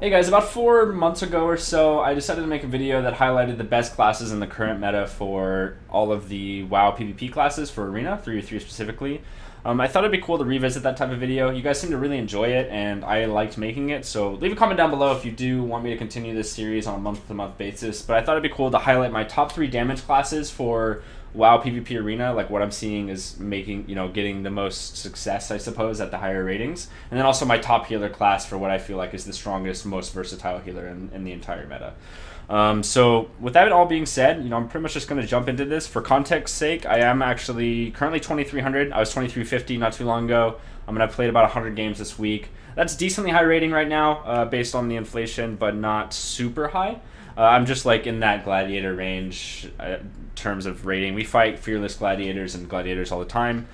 Hey guys, about 4 months ago or so, I decided to make a video that highlighted the best classes in the current meta for all of the WoW PvP classes for Arena, 3v3 specifically. I thought it'd be cool to revisit that type of video. You guys seem to really enjoy it, and I liked making it, so leave a comment down below if you do want me to continue this series on a month-to-month basis. But I thought it'd be cool to highlight my top 3 damage classes for WoW PvP Arena, like what I'm seeing is making, getting the most success, I suppose, at the higher ratings. And then also my top healer class for what I feel like is the strongest, most versatile healer in the entire meta. So with that all being said, I'm pretty much just going to jump into this. For context's sake, I am actually currently 2,300. I was 2,350 not too long ago. I've played about 100 games this week. That's decently high rating right now, based on the inflation, but not super high. I'm just like in that gladiator range terms of rating. We fight fearless gladiators and gladiators all the time.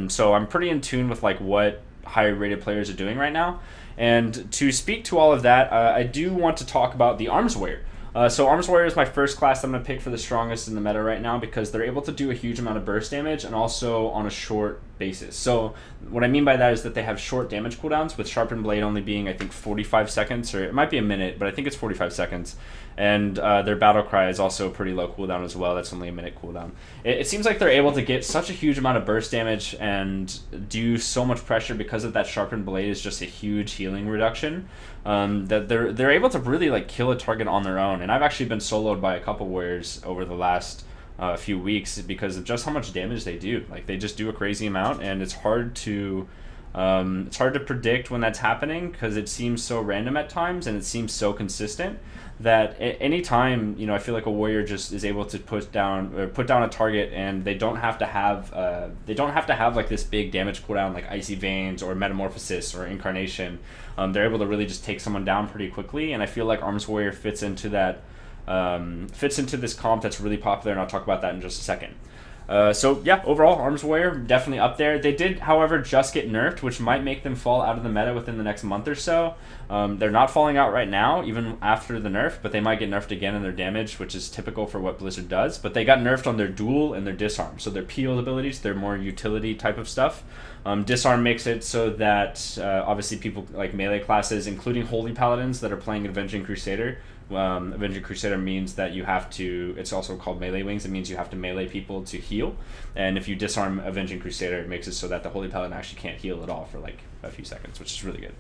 So I'm pretty in tune with like what higher rated players are doing right now. And to speak to all of that, I do want to talk about the Arms Warrior. So Arms Warrior is my first class I'm going to pick for the strongest in the meta right now because they're able to do a huge amount of burst damage and also on a short basis. So what I mean by that is that they have short damage cooldowns, with Sharpened Blade only being, I think, 45 seconds, or it might be a minute, but I think it's 45 seconds. And their Battle Cry is also a pretty low cooldown as well. That's only a minute cooldown. It seems like they're able to get such a huge amount of burst damage and do so much pressure because of that Sharpened Blade is just a huge healing reduction, that they're able to really like kill a target on their own. And I've actually been soloed by a couple warriors over the last few weeks because of just how much damage they do. Like they just do a crazy amount, and it's hard to predict when that's happening because it seems so random at times and it seems so consistent that any time I feel like a warrior just is able to put down a target, and they don't have to have like this big damage cooldown like Icy Veins or Metamorphosis or Incarnation. They're able to really just take someone down pretty quickly, and I feel like Arms Warrior fits into this comp that's really popular, and I'll talk about that in just a second. So yeah, overall, Arms Warrior definitely up there. They did, however, just get nerfed, which might make them fall out of the meta within the next month or so. They're not falling out right now, even after the nerf, but they might get nerfed again in their damage, which is typical for what Blizzard does. But they got nerfed on their duel and their disarm, so their peel abilities, they're more utility type of stuff. Disarm makes it so that obviously people like melee classes, including Holy Paladins that are playing Avenging Crusader. Avenging Crusader means that you have to, it's also called melee wings, it means you have to melee people to heal, and if you disarm Avenging Crusader, it makes it so that the Holy Paladin actually can't heal at all for like a few seconds, which is really good.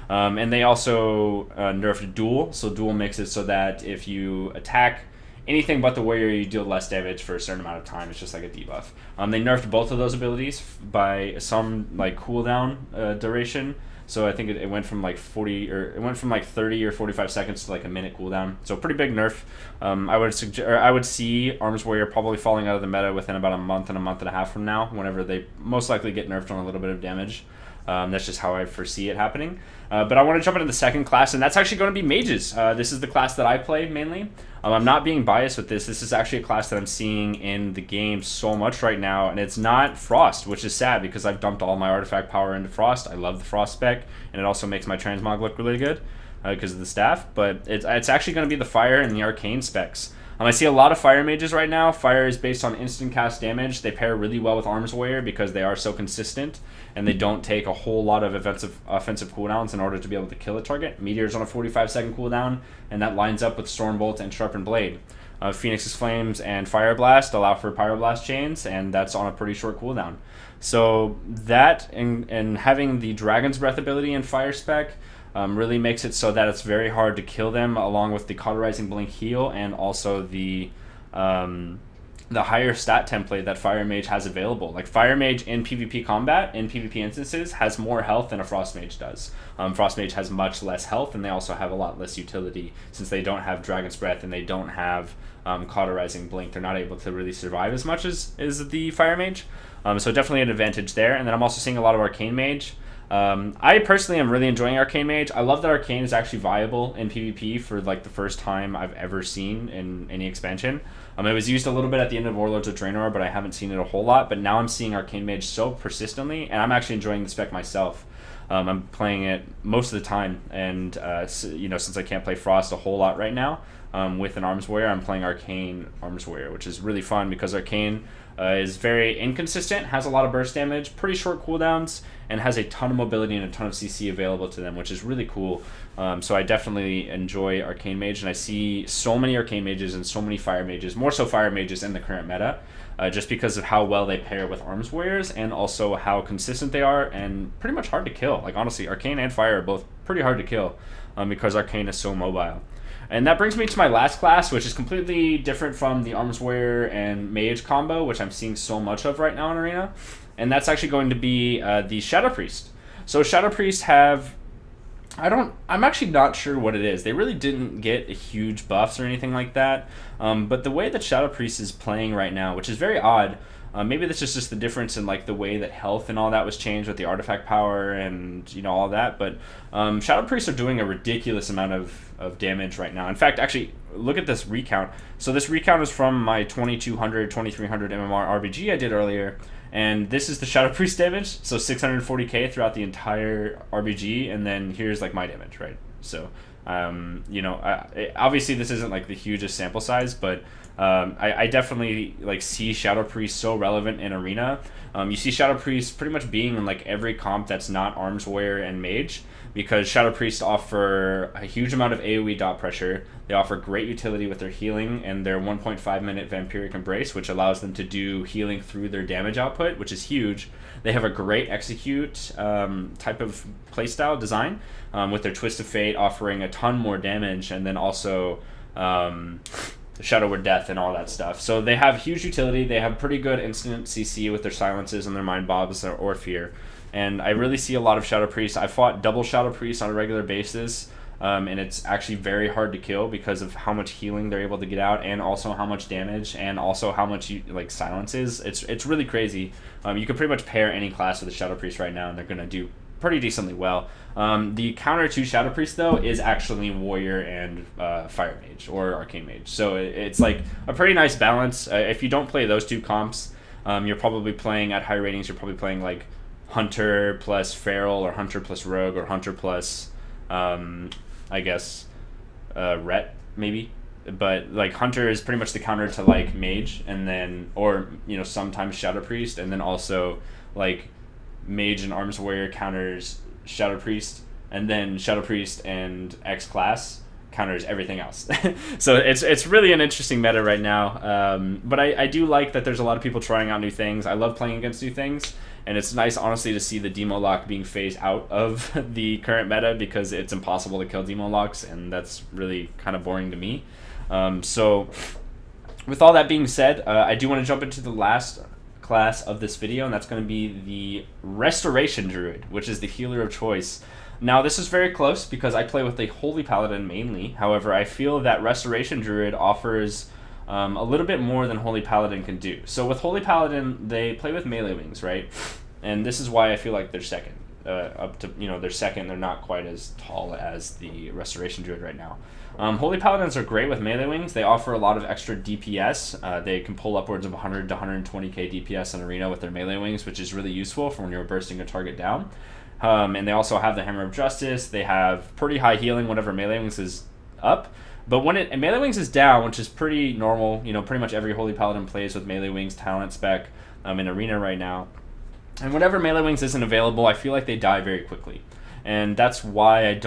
And they also nerfed Duel, so Duel makes it so that if you attack anything but the warrior, you deal less damage for a certain amount of time. It's just like a debuff. They nerfed both of those abilities by some like cooldown duration. So I think it went from like 30 or 45 seconds to like a minute cooldown. So pretty big nerf. I would see Arms Warrior probably falling out of the meta within about a month and a half from now, whenever they most likely get nerfed on a little bit of damage. That's just how I foresee it happening. But I want to jump into the second class, and that's actually going to be Mages. This is the class that I play mainly. I'm not being biased with this. This is actually a class that I'm seeing in the game so much right now, and it's not Frost, which is sad because I've dumped all my artifact power into Frost. I love the Frost spec, and it also makes my transmog look really good because of the staff. But it's actually going to be the Fire and the Arcane specs. I see a lot of Fire mages right now. Fire is based on instant cast damage. They pair really well with Arms Warrior because they are so consistent, and they don't take a whole lot of offensive cooldowns in order to be able to kill a target. Meteor's on a 45-second cooldown, and that lines up with Stormbolt and Sharpened Blade. Phoenix's Flames and Fire Blast allow for Pyroblast chains, and that's on a pretty short cooldown. So that and having the Dragon's Breath ability in Fire spec really makes it so that it's very hard to kill them, along with the Cauterizing Blink heal and also the higher stat template that Fire Mage has available. Like Fire Mage in PvP combat, in PvP instances, has more health than a Frost Mage does. Frost Mage has much less health, and they also have a lot less utility since they don't have Dragon's Breath and they don't have Cauterizing Blink. They're not able to really survive as much as the Fire Mage. So definitely an advantage there. And then I'm also seeing a lot of Arcane Mage. I personally am really enjoying Arcane Mage. I love that Arcane is actually viable in PvP for like the first time I've ever seen in any expansion. It was used a little bit at the end of Warlords of Draenor, but I haven't seen it a whole lot. But now I'm seeing Arcane Mage so persistently, and I'm actually enjoying the spec myself. I'm playing it most of the time, and since I can't play Frost a whole lot right now, with an Arms Warrior. I'm playing Arcane Arms Warrior, which is really fun because Arcane is very inconsistent, has a lot of burst damage, pretty short cooldowns, and has a ton of mobility and a ton of CC available to them, which is really cool. So I definitely enjoy Arcane Mage, and I see so many Arcane Mages and so many Fire Mages, more so Fire Mages in the current meta, just because of how well they pair with Arms Warriors and also how consistent they are and pretty much hard to kill. Like, honestly, Arcane and Fire are both pretty hard to kill because Arcane is so mobile. And that brings me to my last class, which is completely different from the Arms Warrior and Mage combo, which I'm seeing so much of right now in Arena. And that's actually going to be the Shadow Priest. So Shadow Priests have... I'm actually not sure what it is. They really didn't get huge buffs or anything like that. But the way that Shadow Priest is playing right now, which is very odd, maybe this is just the difference in like the way that health and all that was changed with the artifact power and, you know, all that. But Shadow Priests are doing a ridiculous amount of damage right now. In fact, actually, look at this recount. So this recount is from my 2200, 2300 MMR RBG I did earlier. And this is the Shadow Priest damage, so 640k throughout the entire RBG, and then here's like my damage, right? So, you know, obviously this isn't like the hugest sample size, but I definitely like see Shadow Priest so relevant in Arena. You see Shadow Priest pretty much being in like every comp that's not Arms Warrior and Mage, because Shadow Priests offer a huge amount of AoE dot pressure. They offer great utility with their healing and their 1.5 minute Vampiric Embrace, which allows them to do healing through their damage output, which is huge. They have a great execute type of playstyle design with their Twist of Fate offering a ton more damage, and then also Shadow Word Death and all that stuff. So they have huge utility. They have pretty good instant CC with their silences and their Mind Bobs or Fear. And I really see a lot of Shadow Priests. I fought double Shadow Priests on a regular basis, and it's actually very hard to kill because of how much healing they're able to get out, and also how much damage, and also how much like silence is. It's really crazy. You can pretty much pair any class with a Shadow Priest right now, and they're gonna do pretty decently well. The counter to Shadow Priest though is actually Warrior and Fire Mage or Arcane Mage. So it's like a pretty nice balance. If you don't play those two comps, you're probably playing at high ratings. You're probably playing like Hunter plus Feral, or Hunter plus Rogue, or Hunter plus I guess Ret maybe. But like Hunter is pretty much the counter to like Mage, and then, or you know, sometimes Shadow Priest, and then also like Mage and Arms Warrior counters Shadow Priest, and then Shadow Priest and X class counters everything else. So it's really an interesting meta right now. But I do like that there's a lot of people trying out new things. I love playing against new things, and it's nice, honestly, to see the Demo Lock being phased out of the current meta, because it's impossible to kill Demo Locks, and that's really kind of boring to me. So with all that being said, I do want to jump into the last class of this video, and that's going to be the Restoration Druid, which is the healer of choice. Now, this is very close because I play with a Holy Paladin mainly. However, I feel that Restoration Druid offers a little bit more than Holy Paladin can do. So with Holy Paladin, they play with melee wings, right? And this is why I feel like they're second. Up to, you know, they're second. They're not quite as tall as the Restoration Druid right now. Holy Paladins are great with melee wings. They offer a lot of extra DPS. They can pull upwards of 100 to 120k DPS in Arena with their melee wings, which is really useful for when you're bursting a target down. And they also have the Hammer of Justice. They have pretty high healing whenever melee wings is up. But when melee wings is down, which is pretty normal, you know, pretty much every Holy Paladin plays with melee wings talent spec in Arena right now. And whenever melee wings isn't available, I feel like they die very quickly. And that's why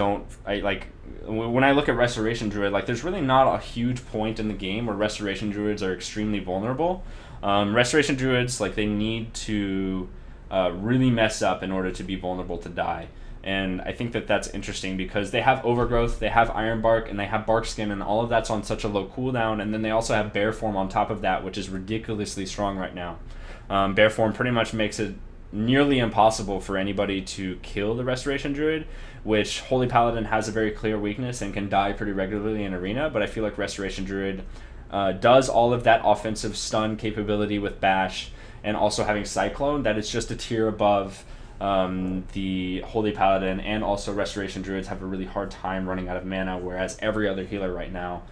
when I look at Restoration Druid, like, there's really not a huge point in the game where Restoration Druids are extremely vulnerable. Restoration Druids, like, they need to really mess up in order to be vulnerable to die. And I think that that's interesting because they have Overgrowth, they have Iron Bark, and they have Bark Skin, and all of that's on such a low cooldown. And then they also have Bear Form on top of that, which is ridiculously strong right now. Bear Form pretty much makes it nearly impossible for anybody to kill the Restoration Druid, which Holy Paladin has a very clear weakness and can die pretty regularly in Arena. But I feel like Restoration Druid does all of that offensive stun capability with Bash, and also having Cyclone, that is just a tier above the Holy Paladin. And also Restoration Druids have a really hard time running out of mana, whereas every other healer right now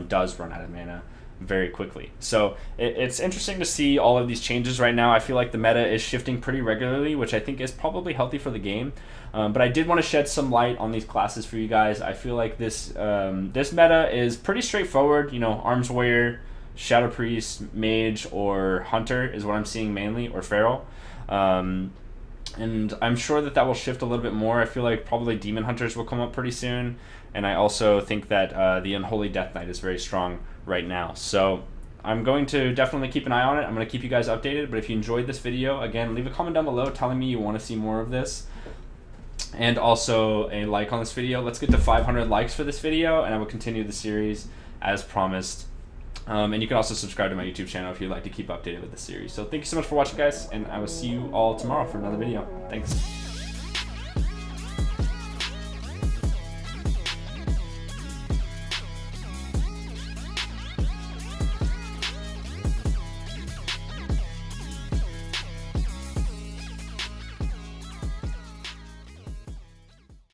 does run out of mana. very quickly. So it's interesting to see all of these changes right now. I feel like the meta is shifting pretty regularly, which I think is probably healthy for the game. But I did want to shed some light on these classes for you guys. I feel like this this meta is pretty straightforward. You know, Arms Warrior, Shadow Priest, Mage, or Hunter is what I'm seeing mainly, or Feral. And I'm sure that will shift a little bit more. I feel like probably Demon Hunters will come up pretty soon. And I also think that the Unholy Death Knight is very strong right now. So I'm going to definitely keep an eye on it. I'm going to keep you guys updated. But if you enjoyed this video, again, leave a comment down below telling me you want to see more of this. And also a like on this video. Let's get to 500 likes for this video, and I will continue the series as promised. And you can also subscribe to my YouTube channel if you'd like to keep updated with the series. So thank you so much for watching, guys, and I will see you all tomorrow for another video. Thanks.